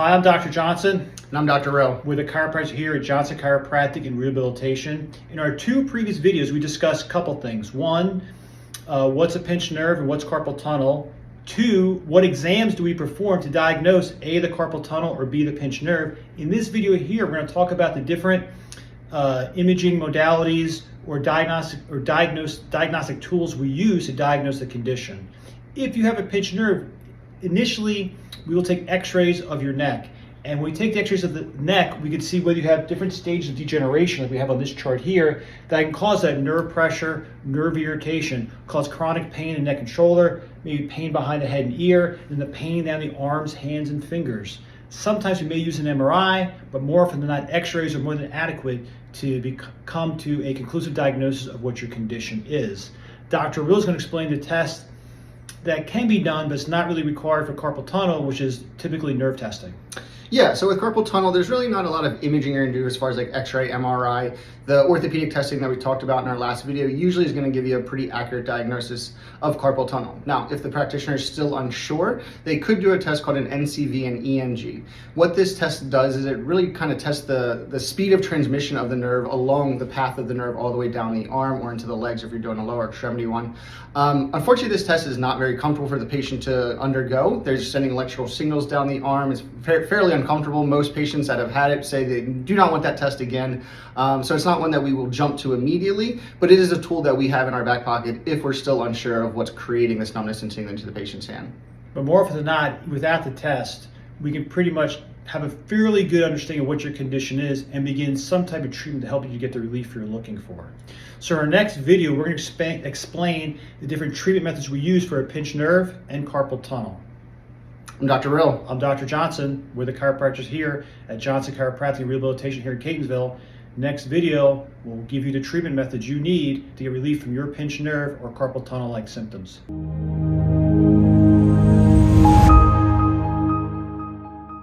Hi, I'm Dr. Johnson. And I'm Dr. Rowe. We're the chiropractors here at Johnson Chiropractic and Rehabilitation. In our two previous videos, we discussed a couple things. One, what's a pinched nerve and what's carpal tunnel? Two, what exams do we perform to diagnose A, the carpal tunnel, or B, the pinched nerve? In this video here, we're going to talk about the different imaging modalities or diagnostic tools we use to diagnose the condition. If you have a pinched nerve, initially we will take x-rays of your neck. And when we take the x-rays of the neck, we can see whether you have different stages of degeneration, like we have on this chart here, that can cause that nerve pressure, nerve irritation, cause chronic pain in neck and shoulder, maybe pain behind the head and ear, and the pain down the arms, hands, and fingers. Sometimes we may use an MRI, but more often than not, x-rays are more than adequate to come to a conclusive diagnosis of what your condition is. Dr. Will is going to explain the test that can be done, but it's not really required for carpal tunnel, which is typically nerve testing. Yeah, so with carpal tunnel, there's really not a lot of imaging you're going to do as far as like x-ray, MRI. The orthopedic testing that we talked about in our last video usually is going to give you a pretty accurate diagnosis of carpal tunnel. Now, if the practitioner is still unsure, they could do a test called an NCV and ENG. What this test does is it really kind of tests the speed of transmission of the nerve along the path of the nerve all the way down the arm or into the legs if you're doing a lower extremity one. Unfortunately, this test is not very comfortable for the patient to undergo. They're just sending electrical signals down the arm. It's fairly uncomfortable. Most patients that have had it say they do not want that test again. So it's not one that we will jump to immediately, but it is a tool that we have in our back pocket if we're still unsure of what's creating this numbness and tingling to the patient's hand. But more often than not, without the test, we can pretty much have a fairly good understanding of what your condition is and begin some type of treatment to help you get the relief you're looking for. So in our next video, we're going to explain the different treatment methods we use for a pinched nerve and carpal tunnel. I'm Dr. Rill. I'm Dr. Johnson. We're the chiropractors here at Johnson Chiropractic and Rehabilitation here in Catonsville. Next video will give you the treatment methods you need to get relief from your pinched nerve or carpal tunnel-like symptoms.